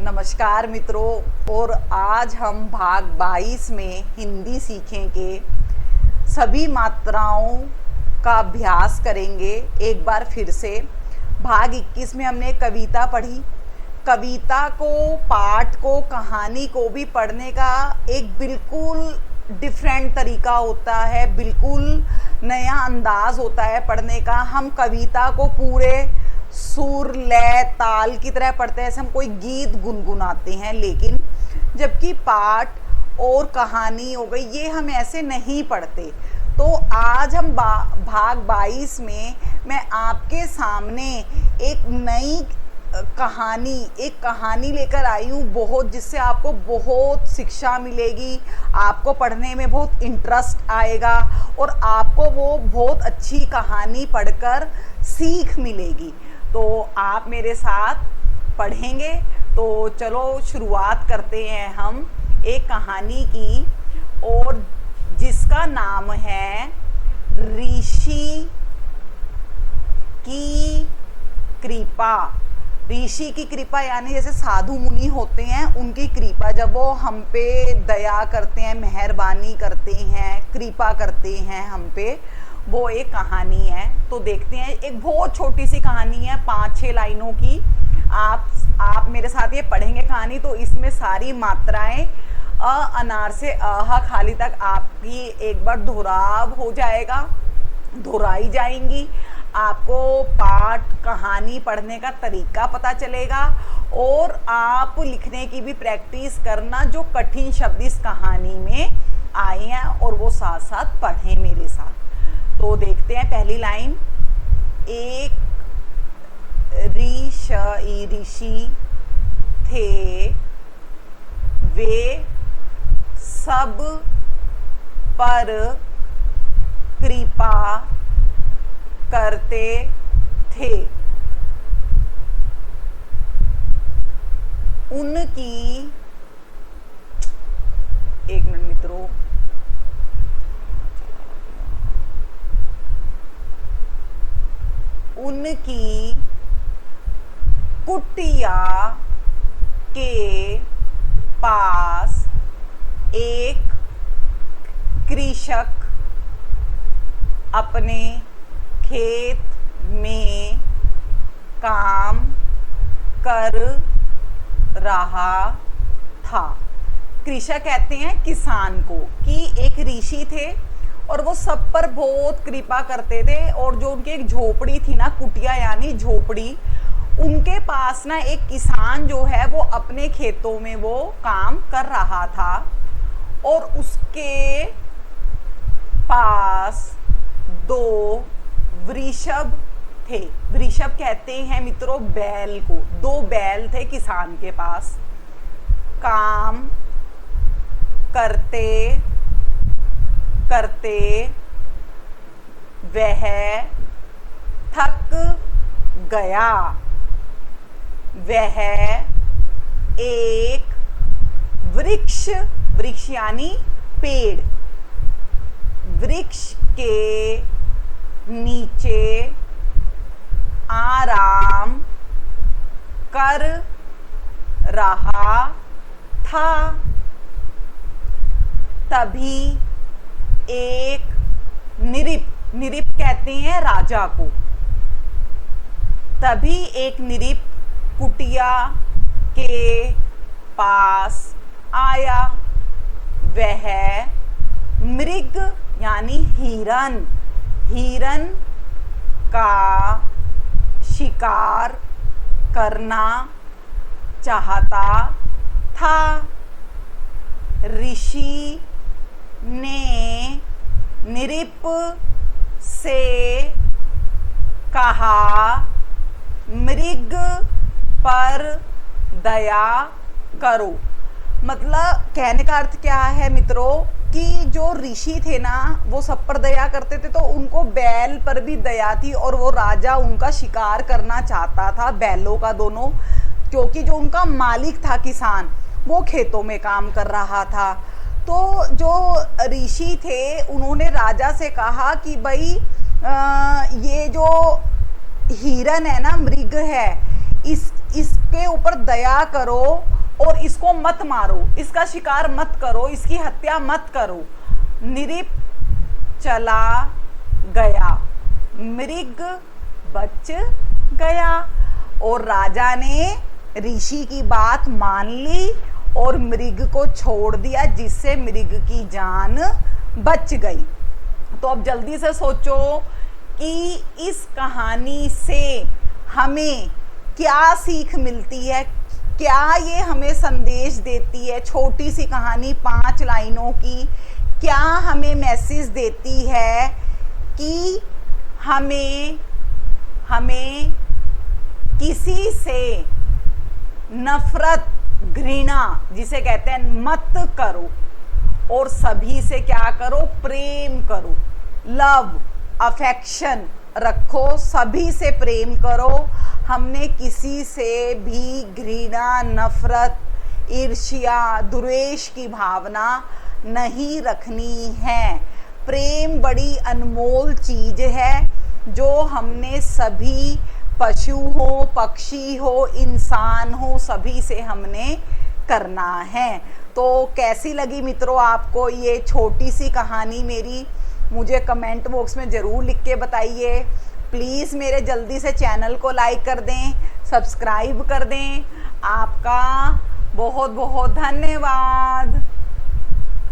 नमस्कार मित्रों। और आज हम भाग 22 में हिंदी सीखेंगे। सभी मात्राओं का अभ्यास करेंगे। एक बार फिर से भाग 21 में हमने कविता पढ़ी। कविता को, पाठ को, कहानी को भी पढ़ने का एक बिल्कुल डिफरेंट तरीका होता है, बिल्कुल नया अंदाज होता है पढ़ने का। हम कविता को पूरे सुर, लय, ताल की तरह पढ़ते हैं, जैसे हम कोई गीत गुनगुनाते हैं। लेकिन जबकि पाठ और कहानी हो गई, ये हम ऐसे नहीं पढ़ते। तो आज हम भाग 22 में मैं आपके सामने एक नई कहानी लेकर आई हूँ, बहुत, जिससे आपको बहुत शिक्षा मिलेगी, आपको पढ़ने में बहुत इंटरेस्ट आएगा और आपको वो बहुत अच्छी कहानी पढ़कर सीख मिलेगी। तो आप मेरे साथ पढ़ेंगे। तो चलो शुरुआत करते हैं हम एक कहानी की, और जिसका नाम है ऋषि की कृपा। ऋषि की कृपा यानी जैसे साधु मुनि होते हैं, उनकी कृपा, जब वो हम पे दया करते हैं, मेहरबानी करते हैं, कृपा करते हैं हम पे, वो एक कहानी है। तो देखते हैं। एक बहुत छोटी सी कहानी है, 5-6 लाइनों की। आप मेरे साथ ये पढ़ेंगे कहानी, तो इसमें सारी मात्राएं अनार से अहा खाली तक आपकी एक बार दोहराव हो जाएगा, दोहराई जाएंगी। आपको पाठ, कहानी पढ़ने का तरीका पता चलेगा और आप लिखने की भी प्रैक्टिस करना, जो कठिन शब्द इस कहानी में आए हैं, और वो साथ साथ पढ़ें मेरे साथ। तो देखते हैं पहली लाइन। एक ऋषि थे, वे सब पर कृपा करते थे। उनकी, एक मिनट मित्रों, उनकी कुटिया के पास एक कृषक अपने खेत में काम कर रहा था। कृषक कहते हैं किसान को, कि एक ऋषि थे और वो सब पर बहुत कृपा करते थे। और जो उनकी एक झोपड़ी थी ना, कुटिया यानी झोपड़ी, उनके पास ना एक किसान जो है वो अपने खेतों में वो काम कर रहा था, और उसके पास 2 वृषभ थे। वृषभ कहते हैं मित्रों बैल को। 2 बैल थे किसान के पास। काम करते करते वह थक गया। वह एक वृक्ष यानी पेड़, वृक्ष के नीचे आराम कर रहा था। तभी एक निरिप कहते हैं राजा को। तभी एक निरिप कुटिया के पास आया। वह मृग यानी हिरन का शिकार करना चाहता था। ऋषि ने निरिप से कहा, मृग पर दया करो। मतलब कहने का अर्थ क्या है मित्रों, कि जो ऋषि थे ना, वो सब पर दया करते थे, तो उनको बैल पर भी दया थी, और वो राजा उनका शिकार करना चाहता था, बैलों का दोनों, क्योंकि जो उनका मालिक था किसान, वो खेतों में काम कर रहा था। तो जो ऋषि थे उन्होंने राजा से कहा कि भाई ये जो हिरन है ना, मृग है, इस इसके ऊपर दया करो और इसको मत मारो, इसका शिकार मत करो, इसकी हत्या मत करो। नृप चला गया, मृग बच गया। और राजा ने ऋषि की बात मान ली और मृग को छोड़ दिया, जिससे मृग की जान बच गई। तो अब जल्दी से सोचो कि इस कहानी से हमें क्या सीख मिलती है, क्या ये हमें संदेश देती है। छोटी सी कहानी 5 लाइनों की क्या हमें मैसेज देती है कि हमें किसी से नफरत, घृणा जिसे कहते हैं मत करो, और सभी से क्या करो, प्रेम करो, लव अफेक्शन रखो, सभी से प्रेम करो। हमने किसी से भी घृणा, नफरत, ईर्ष्या, द्वेष की भावना नहीं रखनी है। प्रेम बड़ी अनमोल चीज है जो हमने सभी, पशु हो, पक्षी हो, इंसान हो, सभी से हमने करना है। तो कैसी लगी मित्रों आपको ये छोटी सी कहानी मेरी, मुझे कमेंट बॉक्स में ज़रूर लिख के बताइए। प्लीज़ मेरे जल्दी से चैनल को लाइक कर दें, सब्सक्राइब कर दें। आपका बहुत बहुत धन्यवाद।